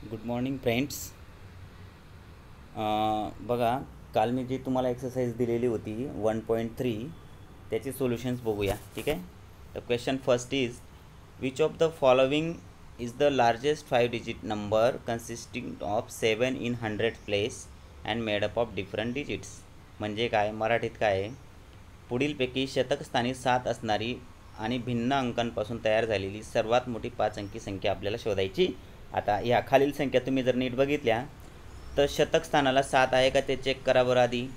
Good morning friends. बघा, काल मी जी तुम्हाला एक्सरसाइज दिलेली होती 1.3 त्याचे सोल्युशन्स बघूया. ठीक आहे. The question first is which of the following is the largest 5 digit number consisting of 7 in 100 place and made up of different digits. म्हणजे काय, मराठीत काय आहे, पुढीलपैकी शतकस्थानी 7 असणारी आणि भिन्न अंकांपासून तयार झालेली सर्वात मोठी 5 अंकी संख्या आपल्याला शोधायची. आता या खालील संख्या तुम्ही जर नीट बघितल्या तर शतक स्थानाला 7 आहे का ते चेक करा बरं आधी.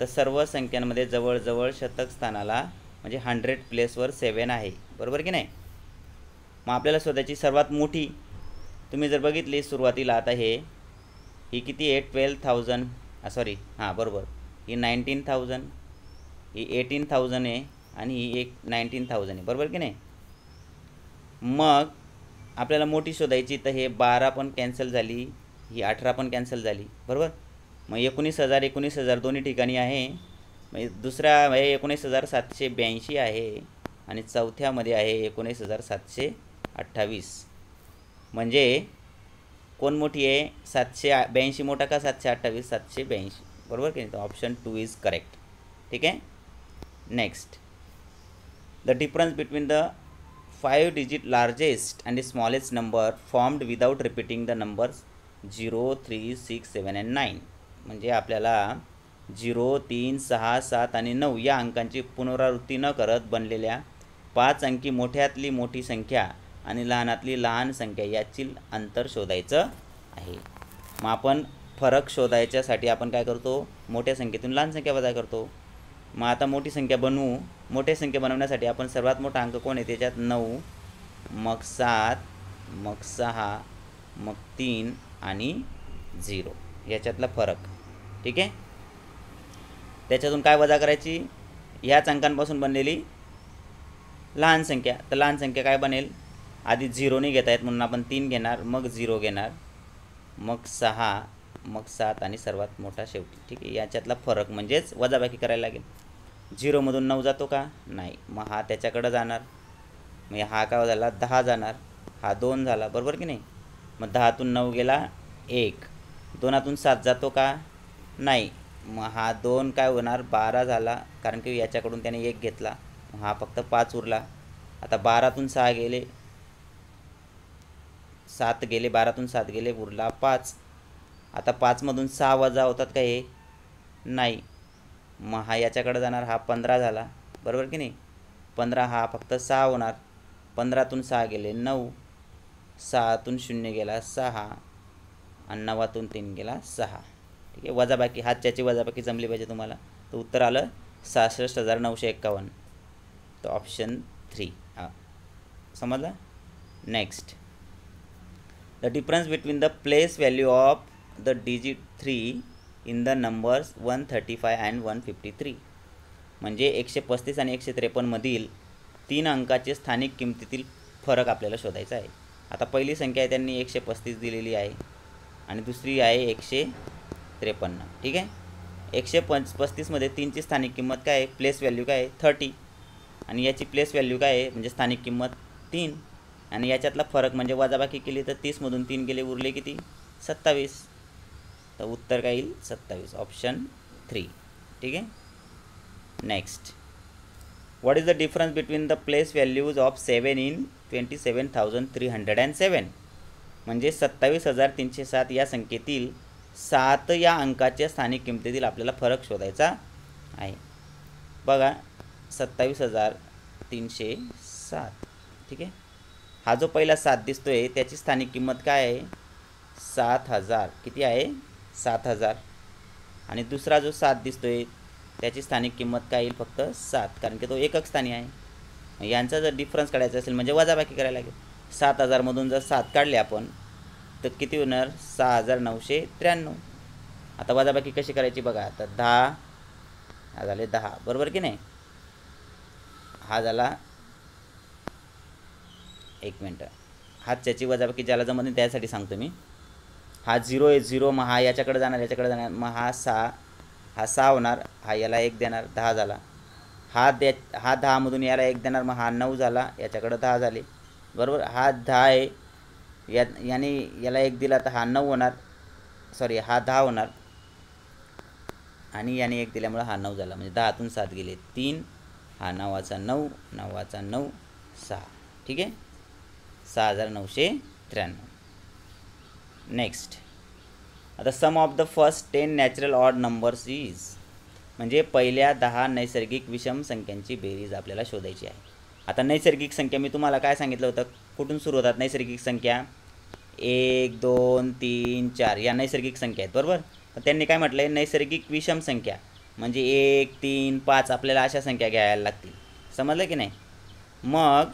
तर सर्व संख्यांमध्ये जवळजवळ शतक स्थानाला म्हणजे 100 प्लेसवर 7 आहे, बरोबर की नाही. मग आपल्याला शोधायची सर्वात मोठी. तुम्ही जर बघितली सुरुवातीला, आता ही किती आहे, 12,000, सॉरी हां बरोबर, ही 19,000, ही 18,000 आहे आणि ही एक 19,000 आहे, बरोबर की नाही. मग आपल्याला मोठी शोधायची, तर हे 12 पण कॅन्सल झाली, ही 18 पण कॅन्सल झाली, बरोबर. मग 19,000 दोन्ही ठिकाणी आहे. म्हणजे दुसऱ्या आहे 19,782 आहे आणि चौथ्यामध्ये आहे 19,728. म्हणजे कोण मोठी आहे, 782 मोठा का 728? 782, बरोबर की नाही. तर ऑप्शन 2 इज करेक्ट. ठीक आहे. Next, the difference between the 5 digit largest and smallest number formed without repeating the numbers 0, 3, 6, 7 and 9. म्हणजे आपल्याला 0, 3, 6, 7 आणि 9 या अंकांची पुनरावृत्ती न करत बनलेल्या 5 अंकी मोठ्यातली मोठी संख्या आणि लहानातली लहान संख्या यातील अंतर शोधायचं आहे. मग आपण फरक शोधायच्यासाठी आपण काय करतो, मोठ्या संख्येतून लहान संख्या वजा करतो. मग आता मोठी संख्या बनवू. मोठी संख्या बनवण्यासाठी आपण सर्वात मोठा अंक कोण आहे, त्याच्यात 9, मग 7, मग 6, मग 3 आणि 0 याच्यातला फरक. ठीक आहे. त्याच्यातून काय वजा करायची, ह्याच अंकांपासून बनलेली लहान संख्या. तर लहान संख्या काय बनेल, आधी 0 नाही घेता येत म्हणून आपण 3 घेणार, मग 0 घेणार, मग 6, मग 7 आणि सर्वात मोठा शेवटी. ठीक आहे. याच्यातला फरक म्हणजेच वजाबाकी करायला लागेल. 0मधून 9 जातो का, नाही. मग हा त्याच्याकडं जाणार, मग हा काय झाला, 10 जाणार, हा 2 झाला, बरोबर की नाही. मग 10तून 9 गेला 1, 2तून 7 जातो का, नाही. मग हा 2 काय होणार, 12 झाला, कारण की याच्याकडून त्याने 1 घेतला. हा फक्त 5 उरला. आता 12तून 6 गेले, 7 गेले, 12तून 7 गेले, उरला 5. आता 5मधून 6 वजा होतात का, हे नाही. मग हा याच्याकडे जाणार, हा 15 झाला, बरोबर की नाही. 15, हा फक्त 6 होणार. 15तून 6 गेले 9, 6तून 0 गेला 6 आणि 9तून 3 गेला 6. ठीक आहे. वजाबाकी, हातच्याची वजाबाकी जमली पाहिजे तुम्हाला. तर उत्तर आलं 66,951. तर ऑप्शन 3 समजलं. Next, the difference between the place value of the digit 3 in the numbers 135 and 153. म्हणजे 135 आणि 153 मधील 3 अंकाचे स्थानिक किमतीतील फरक आपल्याला शोधायचा आहे. आता पहिली संख्या आहे त्यांनी 135 दिलेली आहे आणि दुसरी आहे 153. ठीक आहे. 135मध्ये 3ची स्थानिक किंमत काय आहे, प्लेस व्हॅल्यू काय आहे 30, आणि याची प्लेस व्हॅल्यू काय आहे म्हणजे स्थानिक किंमत 3, आणि याच्यातला फरक म्हणजे वजाबाकी केली तर 30मधून 3 गेले, उरले किती, 27. तर उत्तर काय येईल, 27, ऑप्शन 3. ठीक आहे. Next, what is the difference between the place values of 7 in 27,307. म्हणजे 27,307 या संख्येतील 7 या अंकाच्या स्थानिक किमतीतील आपल्याला फरक शोधायचा आहे. बघा, 27,307. ठीक आहे. हा जो पहिला 7 दिसतोय त्याची स्थानिक किंमत काय आहे, 7,000. किती आहे, 7,000. आणि दुसरा जो 7 दिसतोय त्याची स्थानिक किंमत काय येईल, फक्त 7, कारण की तो एकक स्थानी आहे. यांचा जर डिफरन्स काढायचा असेल म्हणजे वजाबाकी करायला लागेल. 7,000मधून जर 7 काढले आपण तर किती होणार, 6,993. आता वजाबाकी कशी करायची बघा. आता 10, हा झाले 10, बरोबर की नाही. हा झाला, एक मिनटं, हातच्याची वजाबाकी ज्याला जमत नाही त्यासाठी सांगतो मी. हा 0 आहे, 0, मग हा याच्याकडे जाणार, याच्याकडे जाणार, मग हा 6 होणार, हा याला 1 देणार, 10 झाला. हा 10मधून याला 1 देणार, मग हा 9 झाला, याच्याकडे 10 झाले, बरोबर. हा 10 आहे, याने याला 1 दिला तर हा 9 होणार, सॉरी हा 10 होणार, आणि याने 1 दिल्यामुळे हा 9 झाला, म्हणजे 10तून 7 गेले 3, हा 9चा 9, 9चा 9, 6, ठीक आहे, 6993. नेक्स्ट, आता sum of the first 10 natural odd numbers is, म्हणजे पहिल्या 10 नैसर्गिक विषम संख्यांची बेरीज आपल्याला शोधायची आहे. आता नैसर्गिक संख्या मी तुम्हाला काय सांगितलं होतं, कुठून सुरू होतात नैसर्गिक संख्या, 1 2 3 4 या नैसर्गिक संख्या आहेत, बरोबर. तर त्यांनी काय म्हटलं आहे, नैसर्गिक विषम संख्या म्हणजे 1 3 5 आपल्याला अशा संख्या घ्यायला लागतील, समजलं की नाही. मग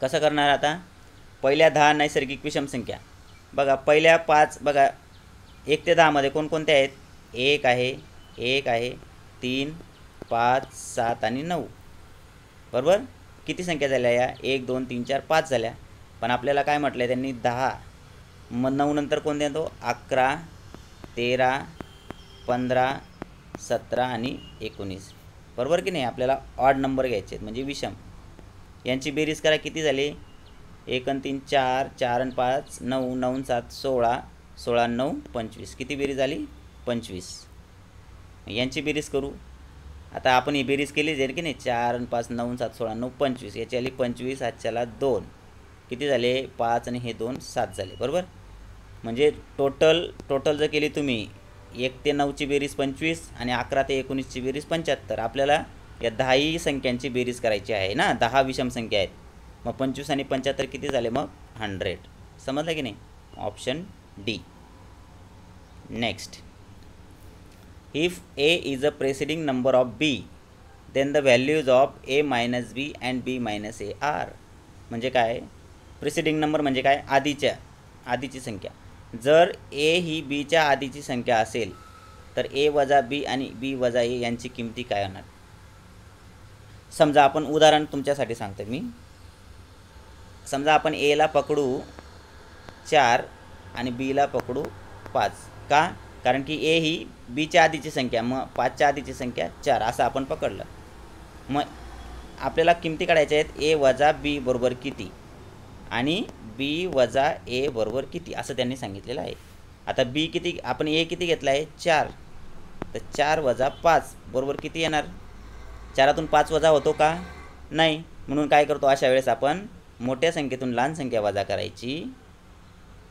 कसं करणार, आता पहिल्या 10 नैसर्गिक विषम संख्या बघा, पहिल्या 5 बघा 1 ते 10 मध्ये कोणकोणत्या आहेत, 1 आहे, 1 आहे, 3 5 7 आणि 9, बरोबर. किती संख्या झाल्या या, 1 2 3 4 5 झाल्या. पण आपल्याला काय म्हटलं आहे त्यांनी, 10, मग 9 नंतर कोणते येतो, 11 13 15 17 आणि 19, बरोबर की नाही. आपल्याला ऑड नंबर घ्यायचे आहेत म्हणजे विषम. यांची बेरीज करा, किती झाली, 1 आणि 3 4, 4 आणि 5 9, 9 आणि 7 16, 16 आणि 9 25, किती बेरीज झाली 25. यांची बेरीज करू. आता आपण ही बेरीज केली जाईल की नाही, 4 आणि 5 9 7 16 9 25, याची आली 25, आजच्याला 2, किती झाले 5 आणि हे 2 7 झाले, बरोबर. म्हणजे टोटल जर केली तुम्ही 1 ते 9ची बेरीज 25 आणि 11 ते 19ची बेरीज 75. आपल्याला या 10ही संख्यांची बेरीज करायची आहे ना, 10 विषम संख्या आहेत. मग 25 आणि 75 किती झाले, मग 100. समजलं की नाही, option D. Next, if a is a preceding number of b then the values of a minus b and b minus a are. म्हणजे काय, प्रिसिडिंग नंबर म्हणजे काय, आधीची संख्या. जर a ही b च्या आधीची संख्या असेल तर a वजा b आणि b वजा a यांची किमती काय होणार. समजा आपण उदाहरण तुमच्यासाठी सांगतो मी. समजा आपण a ला पकडू 4 आणि b ला पकडू 5. का, कारण की a ही b च्या आधीची संख्या, मग 5च्या आधीची संख्या 4 असं आपण पकडलं. मग आपल्याला किमती काढायच्या आहेत, a वजा b बरोबर किती आणि b वजा a बरोबर किती, असं त्यांनी सांगितलेलं आहे. आता b किती, आपण a किती घेतला आहे 4, तर 4 वजा 5 बरोबर किती येणार, 4तून 5 वजा होतो का, नाही. म्हणून काय करतो, अशा वेळेस आपण मोठ्या संख्येतून लहान संख्या वजा करायची,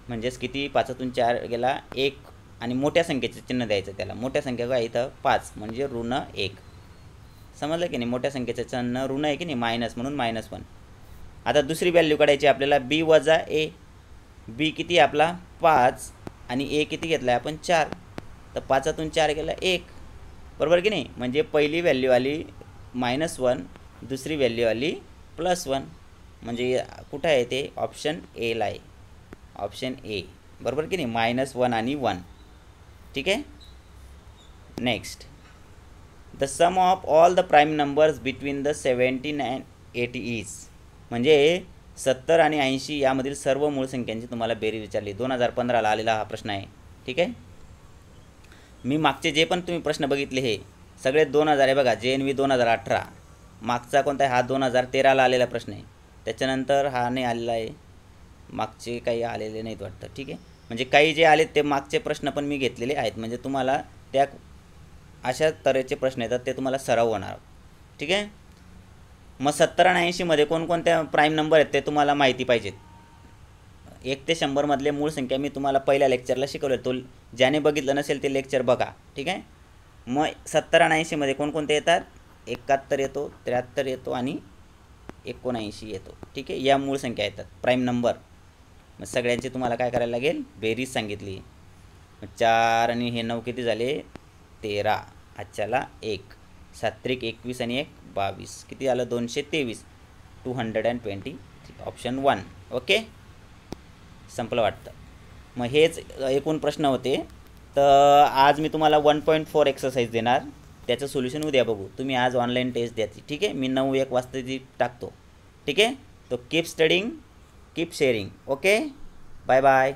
म्हणजेच किती, 5तून 4 गेला 1, आणि मोठ्या संख्येचे चिन्ह द्यायचं त्याला. मोठ्या संख्या काय इथं 5 म्हणजे ऋण 1, समजलं की नाही. मोठ्या संख्येचं चिन्ह ऋण आहे की नाही, मायनस, म्हणून -1. आता दुसरी व्हॅल्यू काढायची आपल्याला, b वजा a. b किती आपला 5 आणि a किती घेतला आहे आपण 4, तर 5तून 4 गेला 1, बरोबर की नाही. म्हणजे पहिली व्हॅल्यू आली -1, दुसरी व्हॅल्यू आली +1, म्हणजे कुठं आहे ते, ऑप्शन एला आहे, ऑप्शन ए, बरोबर की नाही, -1 आणि 1, ठीक आहे. Next, the sum of all the prime numbers between the 17 and 80 is, म्हणजे 70 आणि 80 यामधील सर्व मूळ संख्यांची तुम्हाला बेरीज विचारली. 2015ला आलेला हा प्रश्न आहे, ठीक आहे. मी मागचे जे पण तुम्ही प्रश्न बघितले हे सगळे 2000 आहे बघा. JNV 2018, मागचा कोणता आहे, हा 2013ला आलेला प्रश्न आहे. त्याच्यानंतर हा नाही आलेला आहे, मागचे काही आलेले नाहीत वाटतं, ठीक आहे. म्हणजे काही जे आले ते मागचे प्रश्न पण मी घेतलेले आहेत, म्हणजे तुम्हाला त्या अशा तऱ्हेचे प्रश्न येतात ते तुम्हाला सराव होणार, ठीक आहे. मग 70 आणि 80मध्ये कोणकोणत्या प्राईम नंबर आहेत ते तुम्हाला माहिती पाहिजेत. 1 ते 100 मधले मूळ संख्या मी तुम्हाला पहिल्या लेक्चरला शिकवले, तो ज्याने बघितलं नसेल ते लेक्चर बघा, ठीक आहे. मग 70 आणि 80मध्ये कोणकोणते येतात, 71 येतो, 73 येतो आणि 79 येतो, ठीक आहे. या मूळ संख्या येतात प्राईम नंबर. मग सगळ्यांची तुम्हाला काय करायला लागेल, बेरीज सांगितली. 4 आणि हे 9 किती झाले 13, आजच्याला 1, 7 21 आणि 1 22, किती झालं 223, 220, ऑप्शन 1. ओके, संपलं वाटतं. मग हेच एकूण प्रश्न होते. तर आज मी तुम्हाला 1.4 एक्सरसाइज देणार, त्याचं सोल्युशन उद्या बघू. तुम्ही आज ऑनलाईन टेस्ट द्यायची, ठीक आहे. मी 9-1 वाजता ती टाकतो, ठीक आहे. तो keep studying, keep sharing. Okay, bye bye.